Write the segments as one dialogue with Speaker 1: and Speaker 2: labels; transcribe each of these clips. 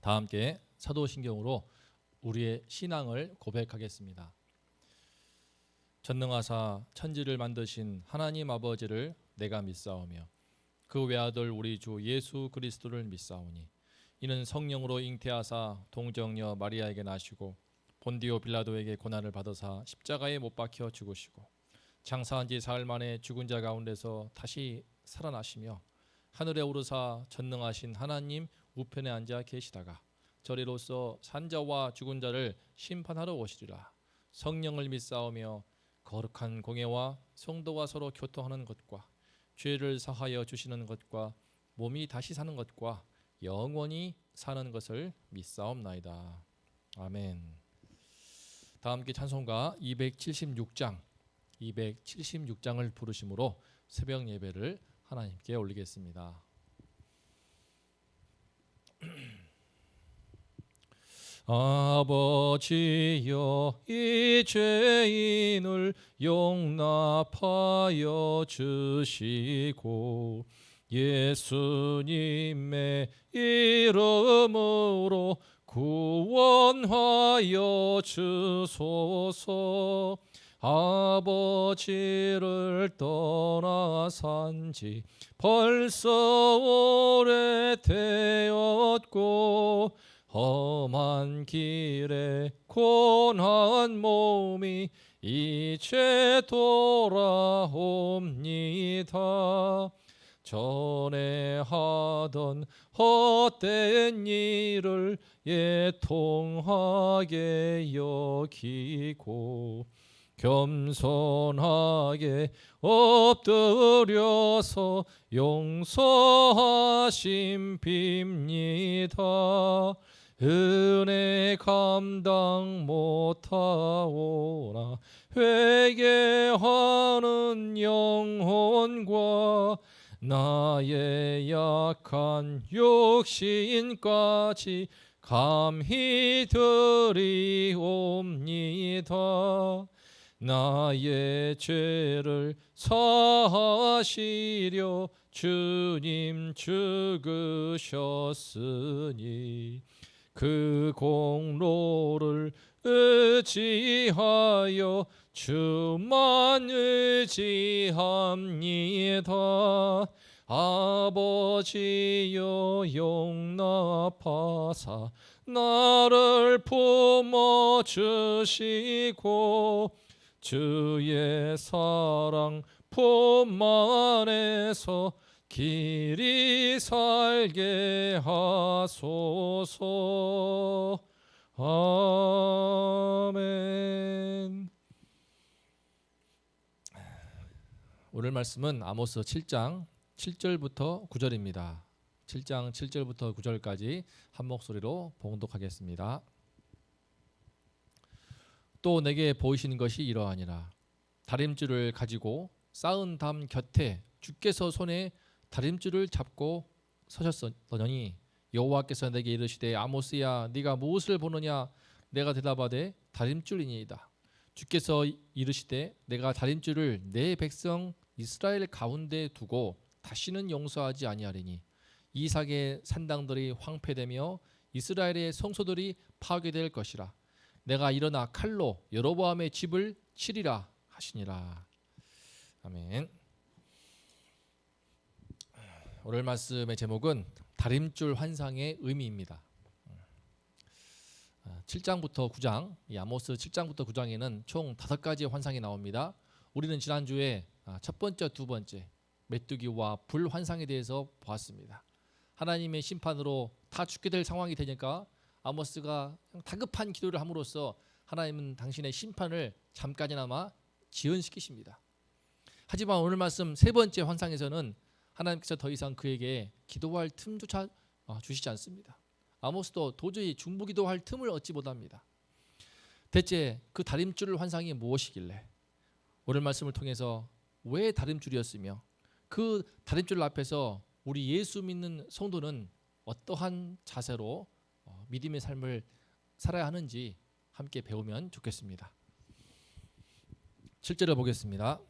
Speaker 1: 다 함께 사도신경으로 우리의 신앙을 고백하겠습니다. 전능하사 천지를 만드신 하나님 아버지를 내가 믿사오며 그 외아들 우리 주 예수 그리스도를 믿사오니 이는 성령으로 잉태하사 동정녀 마리아에게 나시고 본디오 빌라도에게 고난을 받으사 십자가에 못 박혀 죽으시고 장사한 지 사흘 만에 죽은 자 가운데서 다시 살아나시며 하늘에 오르사 전능하신 하나님 우편에 앉아 계시다가 저리로서 산자와 죽은 자를 심판하러 오시리라. 성령을 믿사오며 거룩한 공예와 성도와 서로 교통하는 것과 죄를 사하여 주시는 것과 몸이 다시 사는 것과 영원히 사는 것을 믿사옵나이다. 아멘. 다 함께 찬송가 276장을 부르심으로 새벽 예배를 하나님께 올리겠습니다. 아버지여 이 죄인을 용납하여 주시고 예수님의 이름으로 구원하여 주소서. 아버지를 떠나 산지 벌써 오래되었고 험한 길에 고난 몸이 이제 돌아옵니다. 전에 하던 헛된 일을 애통하게 여기고 겸손하게 엎드려서 용서하심 빕니다. 은혜 감당 못하오나 회개하는 영혼과 나의 약한 육신까지 감히 드리옵니다. 나의 죄를 사하시려 주님 죽으셨으니 그 공로를 의지하여 주만 의지합니다. 아버지여 용납하사 나를 품어주시고 주의 사랑 품 안에서 길이 살게 하소서. 아멘. 오늘 말씀은 아모스 7장 7절부터 9절입니다. 7장 7절부터 9절까지 한 목소리로 봉독하겠습니다. 또 내게 보이신 것이 이러하니라. 다림줄을 가지고 쌓은 담 곁에 주께서 손에 다림줄을 잡고 서셨더니 여호와께서 내게 이르시되 아모스야 네가 무엇을 보느냐. 내가 대답하되 다림줄이니이다. 주께서 이르시되 내가 다림줄을 내 백성 이스라엘 가운데 두고 다시는 용서하지 아니하리니 이삭의 산당들이 황폐되며 이스라엘의 성소들이 파괴될 것이라. 내가 일어나 칼로 여로보암의 집을 치리라 하시니라. 아멘. 오늘 말씀의 제목은 다림줄 환상의 의미입니다. 7장부터 9장, 이 아모스 7장부터 9장에는 총 5가지의 환상이 나옵니다. 우리는 지난주에 첫 번째, 두 번째 메뚜기와 불 환상에 대해서 보았습니다. 하나님의 심판으로 다 죽게 될 상황이 되니까 아모스가 다급한 기도를 함으로써 하나님은 당신의 심판을 잠깐이나마 지연시키십니다. 하지만 오늘 말씀 세 번째 환상에서는 하나님께서 더 이상 그에게 기도할 틈조차 주시지 않습니다. 아모스도 도저히 중보기도할 틈을 얻지 못합니다. 대체 그 다림줄 환상이 무엇이길래 오늘 말씀을 통해서 왜 다림줄이었으며 그 다림줄 앞에서 우리 예수 믿는 성도는 어떠한 자세로 믿음의 삶을 살아야 하는지 함께 배우면 좋겠습니다. 7절을 보겠습니다.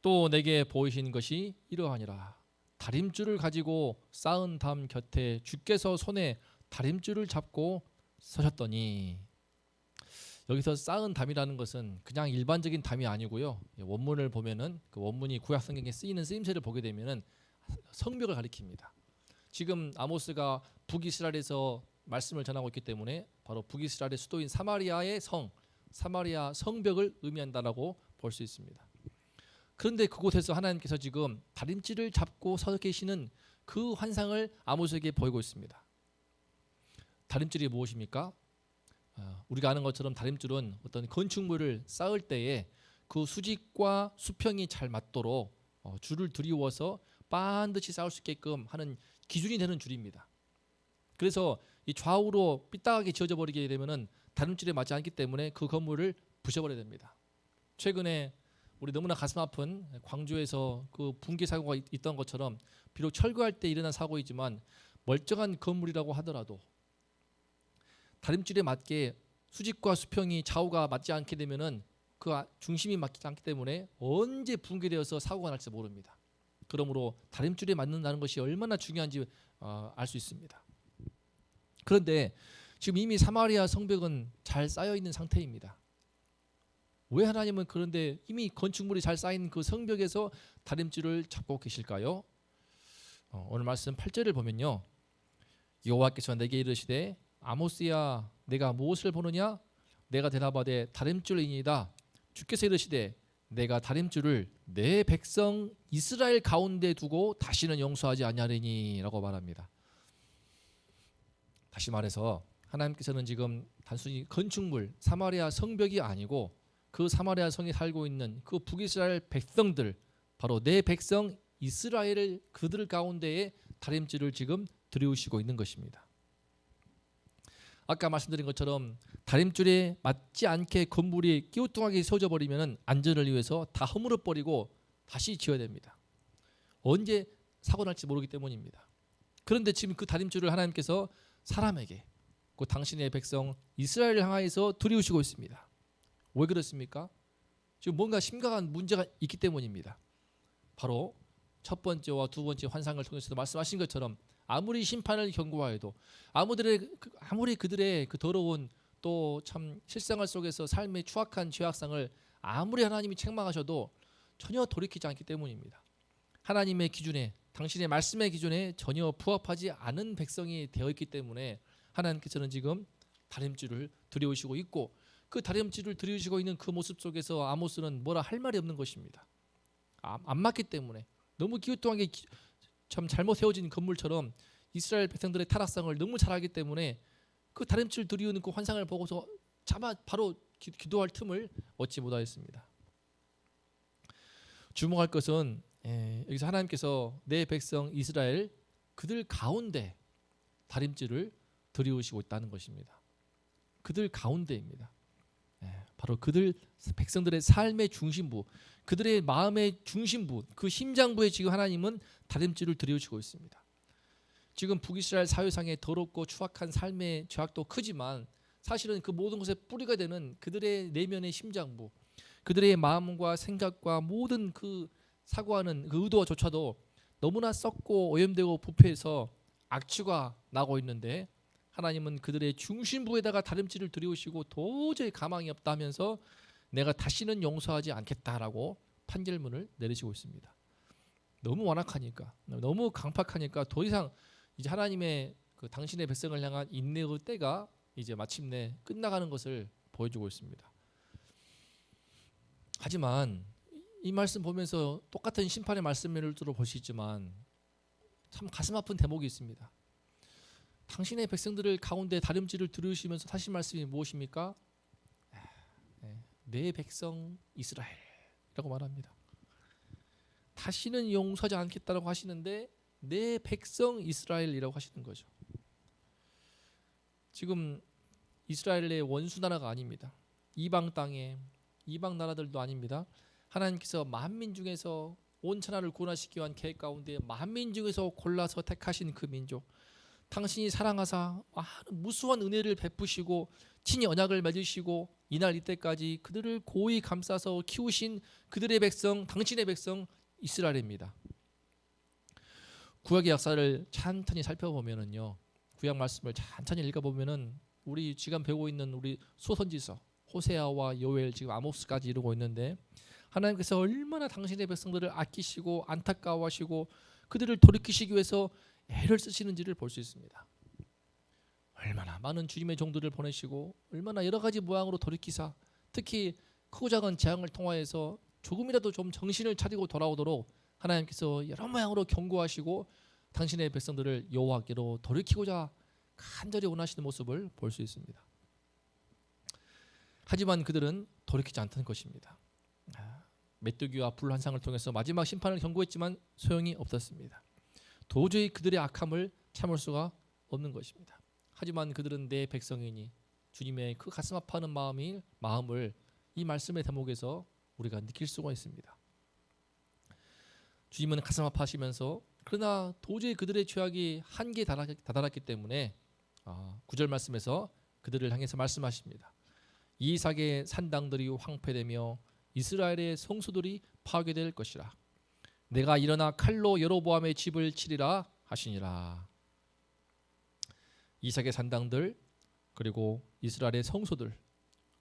Speaker 1: 또 내게 보이신 것이 이러하니라. 다림줄을 가지고 쌓은 담 곁에 주께서 손에 다림줄을 잡고 서셨더니, 여기서 쌓은 담이라는 것은 그냥 일반적인 담이 아니고요. 원문을 보면은 그 원문이 구약 성경에 쓰이는 쓰임새를 보게 되면은 성벽을 가리킵니다. 지금 아모스가 북이스라엘에서 말씀을 전하고 있기 때문에 바로 북이스라엘의 수도인 사마리아의 사마리아 성벽을 의미한다라고 볼 수 있습니다. 그런데 그곳에서 하나님께서 지금 다림질을 잡고 서 계시는 그 환상을 아모스에게 보이고 있습니다. 다림질이 무엇입니까? 우리가 아는 것처럼 다림줄은 어떤 건축물을 쌓을 때에 그 수직과 수평이 잘 맞도록 줄을 들이워서 반드시 쌓을 수 있게끔 하는 기준이 되는 줄입니다. 그래서 이 좌우로 삐딱하게 지어져 버리게 되면은 다림줄에 맞지 않기 때문에 그 건물을 부셔버려야 됩니다. 최근에 우리 너무나 가슴 아픈 광주에서 그 붕괴 사고가 있던 것처럼 비록 철거할 때 일어난 사고이지만 멀쩡한 건물이라고 하더라도 다림줄에 맞게 수직과 수평이 좌우가 맞지 않게 되면은 그 중심이 맞지 않기 때문에 언제 붕괴되어서 사고가 날지 모릅니다. 그러므로 다림줄에 맞는다는 것이 얼마나 중요한지 알 수 있습니다. 그런데 지금 이미 사마리아 성벽은 잘 쌓여 있는 상태입니다. 왜 하나님은 그런데 이미 건축물이 잘 쌓인 그 성벽에서 다림줄을 잡고 계실까요? 오늘 말씀 8절을 보면요. 여호와께서 내게 이르시되 아모스야 내가 무엇을 보느냐? 내가 대답하되 다림줄이니이다. 주께서 이르시되 내가 다림줄을 내 백성 이스라엘 가운데 두고 다시는 용서하지 아니하리니 라고 말합니다. 다시 말해서 하나님께서는 지금 단순히 건축물 사마리아 성벽이 아니고 그 사마리아 성에 살고 있는 그 북이스라엘 백성들, 바로 내 백성 이스라엘을 그들 가운데에 다림질을 지금 들이우시고 있는 것입니다. 아까 말씀드린 것처럼 다림줄에 맞지 않게 건물이 끼우뚱하게 세워져 버리면 안전을 위해서 다 허물어 버리고 다시 지어야 됩니다. 언제 사고 날지 모르기 때문입니다. 그런데 지금 그 다림줄을 하나님께서 사람에게, 그 당신의 백성 이스라엘을 향하여서 들이우시고 있습니다. 왜 그렇습니까? 지금 뭔가 심각한 문제가 있기 때문입니다. 바로 첫 번째와 두 번째 환상을 통해서도 말씀하신 것처럼 아무리 심판을 경고하여도 아무리 그들의 그 더러운 또 참 실생활 속에서 삶의 추악한 죄악상을 아무리 하나님이 책망하셔도 전혀 돌이키지 않기 때문입니다. 하나님의 기준에, 당신의 말씀의 기준에 전혀 부합하지 않은 백성이 되어 있기 때문에 하나님께서는 지금 다림줄을 들이우시고 있고, 그 다림줄을 들이우시고 있는 그 모습 속에서 아모스는 뭐라 할 말이 없는 것입니다. 안 맞기 때문에 너무 기우뚱하게 참 잘못 세워진 건물처럼 이스라엘 백성들의 타락상을 너무 잘 알기 때문에 그 다림줄 들이우는 그 환상을 보고서 바로 기도할 틈을 얻지 못하였습니다. 주목할 것은 여기서 하나님께서 내 백성 이스라엘 그들 가운데 다림줄을 들이우시고 있다는 것입니다. 그들 가운데입니다. 바로 그들 백성들의 삶의 중심부, 그들의 마음의 중심부, 그 심장부에 지금 하나님은 다림줄을 들이우시고 있습니다. 지금 북이스라엘 사회상의 더럽고 추악한 삶의 죄악도 크지만 사실은 그 모든 것의 뿌리가 되는 그들의 내면의 심장부, 그들의 마음과 생각과 모든 그 사고하는 그 의도조차도 너무나 썩고 오염되고 부패해서 악취가 나고 있는데, 하나님은 그들의 중심부에다가 다림질을 들이우시고 도저히 가망이 없다 하면서 내가 다시는 용서하지 않겠다라고 판결문을 내리시고 있습니다. 너무 완악하니까, 너무 강팍하니까 더 이상 이제 하나님의 그 당신의 백성을 향한 인내의 때가 이제 마침내 끝나가는 것을 보여주고 있습니다. 하지만 이 말씀 보면서 똑같은 심판의 말씀을 볼 수 있지만 참 가슴 아픈 대목이 있습니다. 당신의 백성들을 가운데 다림질을 들으시면서 하신 말씀이 무엇입니까? 내 백성 이스라엘이라고 말합니다. 다시는 용서하지 않겠다라고 하시는데 내 백성 이스라엘이라고 하시는 거죠. 지금 이스라엘의 원수 나라가 아닙니다. 이방 땅에 이방 나라들도 아닙니다. 하나님께서 만민 중에서 온 천하를 구원하시기 위한 계획 가운데 만민 중에서 골라서 택하신 그 민족, 당신이 사랑하사 무수한 은혜를 베푸시고 친히 언약을 맺으시고 이날 이때까지 그들을 고이 감싸서 키우신 그들의 백성, 당신의 백성 이스라엘입니다. 구약의 역사를 찬찬히 살펴보면은요, 구약 말씀을 천천히 읽어보면은 우리 지금 배우고 있는 우리 소선지서 호세아와 요엘 지금 아모스까지 이루고 있는데 하나님께서 얼마나 당신의 백성들을 아끼시고 안타까워하시고 그들을 돌이키시기 위해서 애를 쓰시는지를 볼 수 있습니다. 얼마나 많은 주님의 종들을 보내시고 얼마나 여러 가지 모양으로 돌이키사 특히 크고 작은 재앙을 통하여서 조금이라도 좀 정신을 차리고 돌아오도록 하나님께서 여러 모양으로 경고하시고 당신의 백성들을 여호와께로 돌이키고자 간절히 원하시는 모습을 볼 수 있습니다. 하지만 그들은 돌이키지 않던 것입니다. 메뚜기와 불 환상을 통해서 마지막 심판을 경고했지만 소용이 없었습니다. 도저히 그들의 악함을 참을 수가 없는 것입니다. 하지만 그들은 내 백성이니 주님의 그 가슴 아파하는 마음을 이 말씀의 대목에서 우리가 느낄 수가 있습니다. 주님은 가슴 아파하시면서 그러나 도저히 그들의 죄악이 한계에 다다랐기 때문에 9절 말씀에서 그들을 향해서 말씀하십니다. 이삭의 산당들이 황폐되며 이스라엘의 성소들이 파괴될 것이라. 내가 일어나 칼로 여로보암의 집을 치리라 하시니라. 이삭의 산당들 그리고 이스라엘의 성소들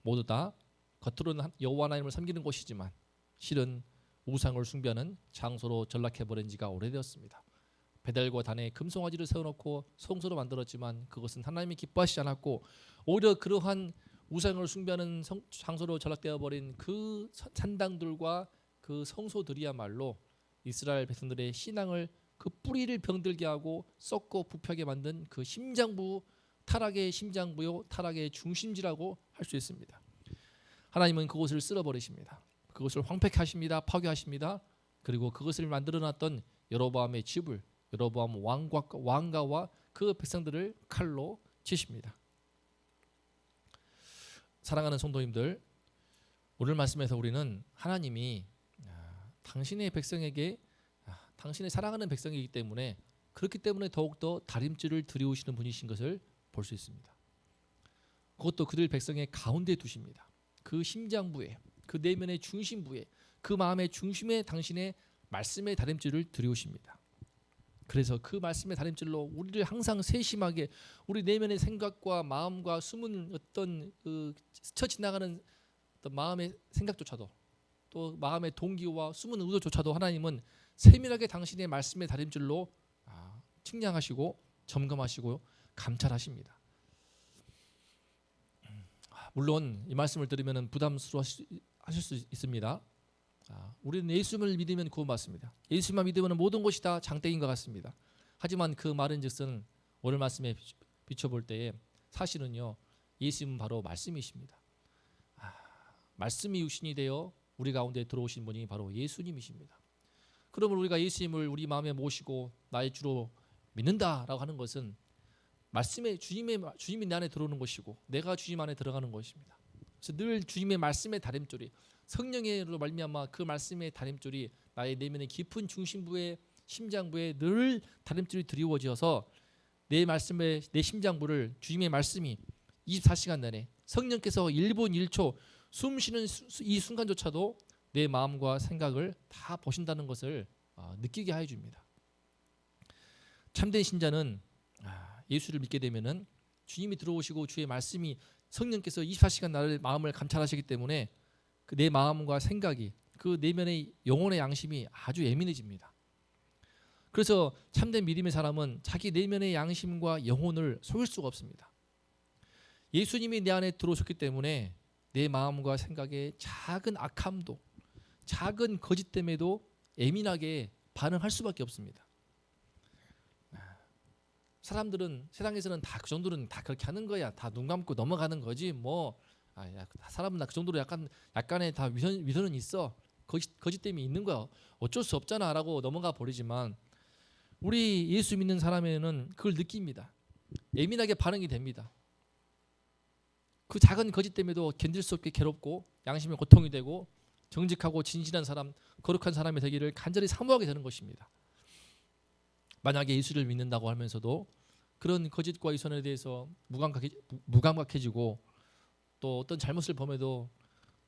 Speaker 1: 모두 다 겉으로는 여호와 하나님을 섬기는 곳이지만 실은 우상을 숭배하는 장소로 전락해버린 지가 오래되었습니다. 베델과 단에 금송아지를 세워놓고 성소로 만들었지만 그것은 하나님이 기뻐하시지 않았고 오히려 그러한 우상을 숭배하는 장소로 전락되어 버린 그 산당들과 그 성소들이야말로 이스라엘 백성들의 신앙을 그 뿌리를 병들게 하고 썩고 부패하게 만든 그 심장부 타락의 심장부요 타락의 중심지라고 할 수 있습니다. 하나님은 그곳을 쓸어버리십니다. 그것을 황폐케 하십니다. 파괴하십니다. 그리고 그것을 만들어놨던 여로보암의 집을 여로보암 왕가와 그 백성들을 칼로 치십니다. 사랑하는 성도님들, 오늘 말씀에서 우리는 하나님이 당신의 백성에게 당신의 사랑하는 백성이기 때문에 그렇기 때문에 더욱더 다림질을 드리우시는 분이신 것을 볼 수 있습니다. 그것도 그들 백성의 가운데 두십니다. 그 심장부에 그 내면의 중심부에 그 마음의 중심에 당신의 말씀의 다림질을 드리우십니다. 그래서 그 말씀의 다림질로 우리를 항상 세심하게 우리 내면의 생각과 마음과 숨은 어떤 스쳐 지나가는 어떤 마음의 생각조차도 또 마음의 동기와 숨은 의도조차도 하나님은 세밀하게 당신의 말씀의 다림질로 측량하시고 점검하시고 감찰하십니다. 물론 이 말씀을 들으면 부담스러워하실 수 있습니다. 우리는 예수님을 믿으면 구원받습니다. 예수만 믿으면 모든 것이 다 장땡인 것 같습니다. 하지만 그 말은즉슨 오늘 말씀에 비춰볼 때에 사실은요 예수님은 바로 말씀이십니다. 말씀이 육신이 되어 우리 가운데 들어오신 분이 바로 예수님이십니다. 그러면 우리가 예수님을 우리 마음에 모시고 나의 주로 믿는다라고 하는 것은 말씀의 주님이 내 안에 들어오는 것이고 내가 주님 안에 들어가는 것입니다. 그래서 늘 주님의 말씀의 다림줄이 성령으로 말미암아 그 말씀의 다림줄이 나의 내면의 깊은 중심부에 심장부에 늘 다림줄이 드리워져서 내 심장부를 주님의 말씀이 24시간 내내 성령께서 1분 1초 숨 쉬는 이 순간조차도 내 마음과 생각을 다 보신다는 것을 느끼게 하여 줍니다. 참된 신자는 예수를 믿게 되면은 주님이 들어오시고 주의 말씀이 성령께서 24시간 나를 마음을 감찰하시기 때문에 그 내 마음과 생각이 그 내면의 영혼의 양심이 아주 예민해집니다. 그래서 참된 믿음의 사람은 자기 내면의 양심과 영혼을 속일 수가 없습니다. 예수님이 내 안에 들어오셨기 때문에 내 마음과 생각의 작은 악함도 작은 거짓됨에도 예민하게 반응할 수밖에 없습니다. 사람들은 세상에서는 다 그 정도는 다 그렇게 하는 거야. 다 눈 감고 넘어가는 거지. 사람은 다 그 정도로 약간의 다 위선은 있어. 거짓됨이 있는 거야. 어쩔 수 없잖아라고 넘어가 버리지만 우리 예수 믿는 사람에는 그걸 느낍니다. 예민하게 반응이 됩니다. 그 작은 거짓됨에도 견딜 수 없게 괴롭고 양심의 고통이 되고 정직하고 진실한 사람, 거룩한 사람이 되기를 간절히 사모하게 되는 것입니다. 만약에 예수를 믿는다고 하면서도 그런 거짓과 위선에 대해서 무감각해지고 또 어떤 잘못을 범해도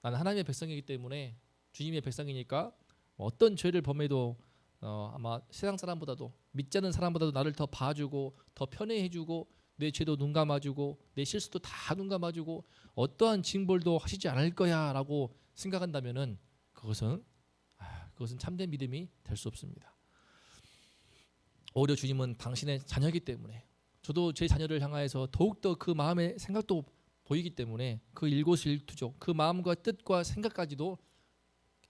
Speaker 1: 나는 하나님의 백성이기 때문에 주님의 백성이니까 어떤 죄를 범해도 아마 세상 사람보다도 믿지 않는 사람보다도 나를 더 봐주고 더 편애해주고 내 죄도 눈 감아주고 내 실수도 다 눈 감아주고 어떠한 징벌도 하시지 않을 거야라고 생각한다면은 그것은 참된 믿음이 될 수 없습니다. 오히려 주님은 당신의 자녀이기 때문에 저도 제 자녀를 향하여서 더욱더 그 마음의 생각도 보이기 때문에 그 일거수일투족 그 마음과 뜻과 생각까지도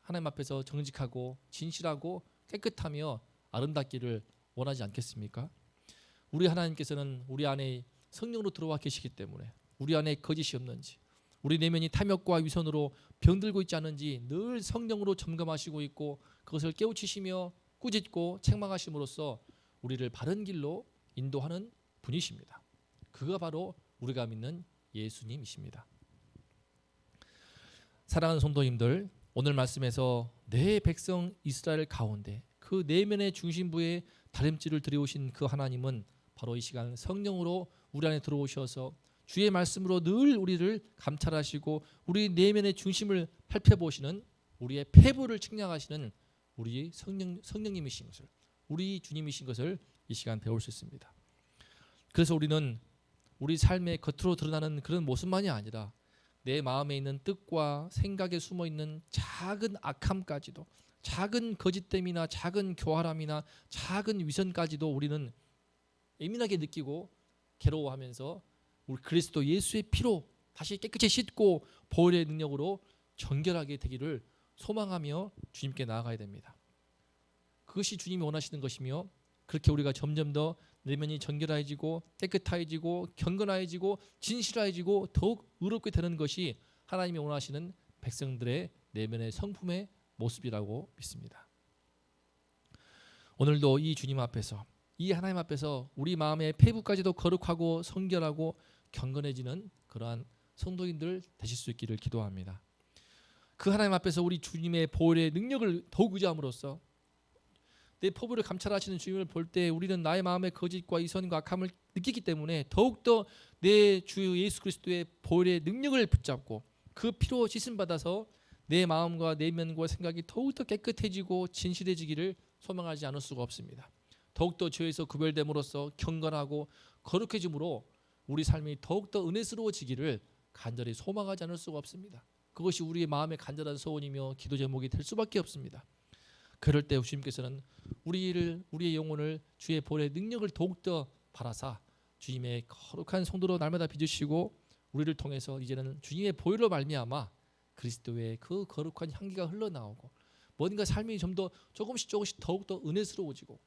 Speaker 1: 하나님 앞에서 정직하고 진실하고 깨끗하며 아름답기를 원하지 않겠습니까? 우리 하나님께서는 우리 안에 성령으로 들어와 계시기 때문에 우리 안에 거짓이 없는지 우리 내면이 탐욕과 위선으로 병들고 있지 않은지 늘 성령으로 점검하시고 있고 그것을 깨우치시며 꾸짖고 책망하심으로써 우리를 바른 길로 인도하는 분이십니다. 그가 바로 우리가 믿는 예수님이십니다. 사랑하는 성도님들, 오늘 말씀에서 내 백성 이스라엘 가운데 그 내면의 중심부에 다림질을 들여오신 그 하나님은 바로 이 시간 성령으로 우리 안에 들어오셔서 주의 말씀으로 늘 우리를 감찰하시고 우리 내면의 중심을 살펴보시는 우리의 폐부를 측량하시는 우리 성령님이신 것을 우리 주님이신 것을 이 시간 배울 수 있습니다. 그래서 우리는 우리 삶의 겉으로 드러나는 그런 모습만이 아니라 내 마음에 있는 뜻과 생각에 숨어있는 작은 악함까지도 작은 거짓됨이나 작은 교활함이나 작은 위선까지도 우리는 예민하게 느끼고 괴로워하면서 우리 그리스도 예수의 피로 다시 깨끗이 씻고 보혈의 능력으로 정결하게 되기를 소망하며 주님께 나아가야 됩니다. 그것이 주님이 원하시는 것이며 그렇게 우리가 점점 더 내면이 정결해지고 깨끗해지고 경건해지고 진실해지고 더욱 의롭게 되는 것이 하나님이 원하시는 백성들의 내면의 성품의 모습이라고 믿습니다. 오늘도 이 주님 앞에서 이 하나님 앞에서 우리 마음의 폐부까지도 거룩하고 성결하고 경건해지는 그러한 성도인들 되실 수 있기를 기도합니다. 그 하나님 앞에서 우리 주님의 보혈의 능력을 더욱 의지함으로써 내 포부를 감찰하시는 주님을 볼 때 우리는 나의 마음의 거짓과 이선과 악함을 느끼기 때문에 더욱더 내 주 예수 그리스도의 보혈의 능력을 붙잡고 그 피로 씻음 받아서 내 마음과 내면과 생각이 더욱더 깨끗해지고 진실해지기를 소망하지 않을 수가 없습니다. 더욱더 죄에서 구별됨으로써 경건하고 거룩해짐으로 우리 삶이 더욱더 은혜스러워지기를 간절히 소망하지 않을 수가 없습니다. 그것이 우리의 마음의 간절한 소원이며 기도 제목이 될 수밖에 없습니다. 그럴 때 주님께서는 우리의 영혼을 주의 보혈의 능력을 더욱더 바라사 주님의 거룩한 성도로 날마다 빚으시고 우리를 통해서 이제는 주님의 보혈로 말미암아 그리스도의 그 거룩한 향기가 흘러나오고 뭔가 삶이 좀 더 조금씩 더욱더 은혜스러워지고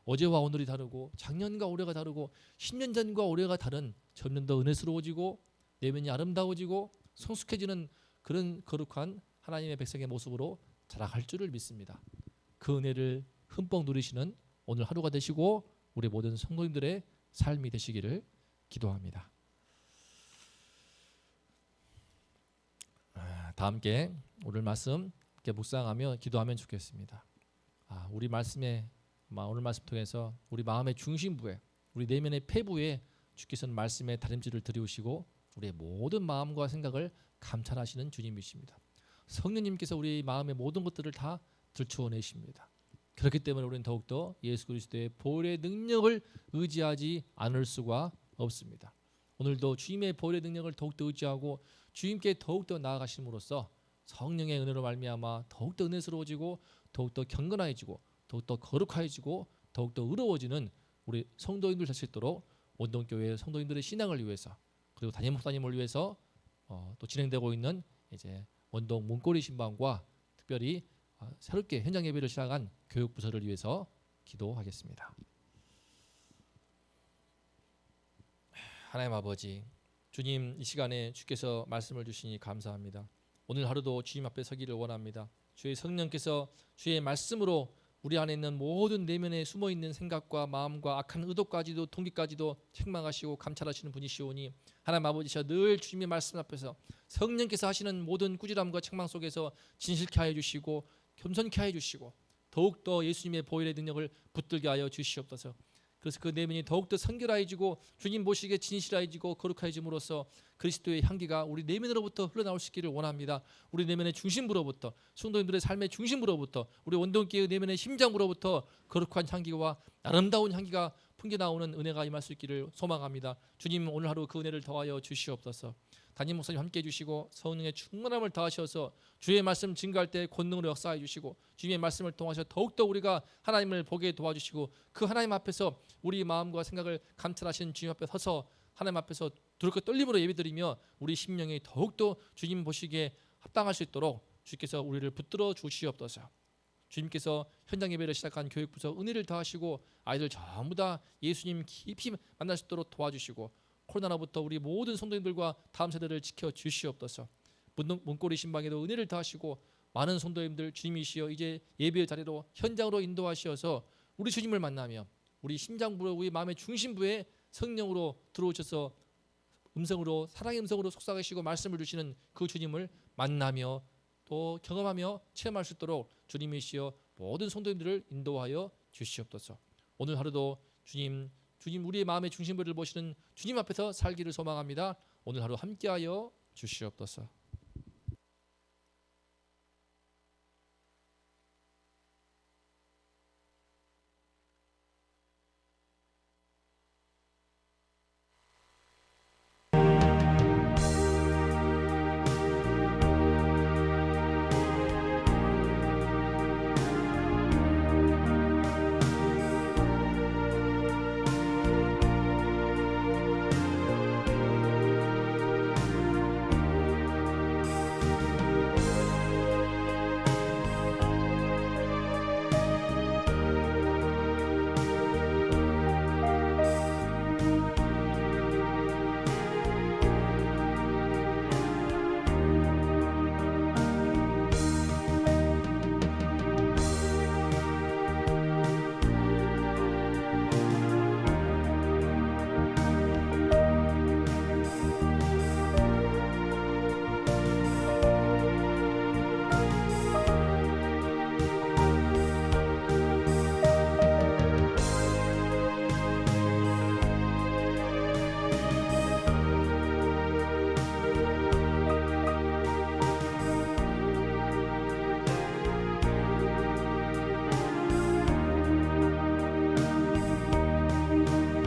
Speaker 1: 어제와 오늘이 다르고 작년과 올해가 다르고 10년 전과 올해가 다른 점점 더 은혜스러워지고 내면이 아름다워지고 성숙해지는 그런 거룩한 하나님의 백성의 모습으로 자라갈 줄을 믿습니다. 그 은혜를 흠뻑 누리시는 오늘 하루가 되시고 우리 모든 성도님들의 삶이 되시기를 기도합니다. 다 함께 오늘 말씀 함께 묵상하며 기도하면 좋겠습니다. 우리 말씀에 오늘 말씀 통해서 우리 마음의 중심부에 우리 내면의 폐부에 주께서는 말씀의 다림질을 들이우시고 우리의 모든 마음과 생각을 감찰하시는 주님이십니다. 성령님께서 우리 마음의 모든 것들을 다 들추어내십니다. 그렇기 때문에 우리는 더욱더 예수 그리스도의 보혈의 능력을 의지하지 않을 수가 없습니다. 오늘도 주님의 보혈의 능력을 더욱더 의지하고 주님께 더욱더 나아가심으로써 성령의 은혜로 말미암아 더욱더 은혜스러워지고 더욱더 경건해지고 더욱더 거룩해지고 더욱더 의로워지는 우리 성도인들 될 수 있도록 원동교회 성도인들의 신앙을 위해서 그리고 담임 목사님을 위해서 또 진행되고 있는 이제 원동 문고리 신방과 특별히 새롭게 현장 예배를 시작한 교육부서를 위해서 기도하겠습니다. 하나님 아버지, 주님 이 시간에 주께서 말씀을 주시니 감사합니다. 오늘 하루도 주님 앞에 서기를 원합니다. 주의 성령께서 주의 말씀으로 우리 안에 있는 모든 내면에 숨어있는 생각과 마음과 악한 의도까지도 동기까지도 책망하시고 감찰하시는 분이시오니 하나님 아버지셔 늘 주님의 말씀 앞에서 성령께서 하시는 모든 꾸지람과 책망 속에서 진실케 하여 주시고 겸손케 하여 주시고 더욱더 예수님의 보혈의 능력을 붙들게 하여 주시옵소서. 그래서 그 내면이 더욱더 성결해지고 주님 보시기에 진실해지고 거룩해짐으로써 그리스도의 향기가 우리 내면으로부터 흘러나올 수 있기를 원합니다. 우리 내면의 중심부로부터 성도님들의 삶의 중심부로부터 우리 원동교의 내면의 심장부로부터 거룩한 향기와 아름다운 향기가 풍겨 나오는 은혜가 임할 수 있기를 소망합니다. 주님 오늘 하루 그 은혜를 더하여 주시옵소서. 담임 목사님 함께 해주시고 성령의 충만함을 더하셔서 주의 말씀 증거할 때 권능으로 역사해 주시고 주님의 말씀을 통하셔 더욱더 우리가 하나님을 보게 도와주시고 그 하나님 앞에서 우리 마음과 생각을 감찰하신 주님 앞에 서서 하나님 앞에서 두렵고 떨림으로 예배드리며 우리 심령이 더욱더 주님 보시기에 합당할 수 있도록 주께서 우리를 붙들어 주시옵소서. 주님께서 현장 예배를 시작한 교육부서 은혜를 더하시고 아이들 전부 다 예수님 깊이 만날 수 있도록 도와주시고 코로나로부터 우리 모든 성도님들과 다음 세대를 지켜 주시옵소서. 문고리 신방에도 은혜를 더하시고 많은 성도님들 주님이시여 이제 예배의 자리로 현장으로 인도하시어서 우리 주님을 만나며 우리 심장부 우리 마음의 중심부에 성령으로 들어오셔서 음성으로 사랑의 음성으로 속삭이시고 말씀을 주시는 그 주님을 만나며 또 경험하며 체험할 수 있도록 주님이시여 모든 성도님들을 인도하여 주시옵소서. 오늘 하루도 주님 우리의 마음의 중심부를 보시는 주님 앞에서 살기를 소망합니다. 오늘 하루 함께하여 주시옵소서.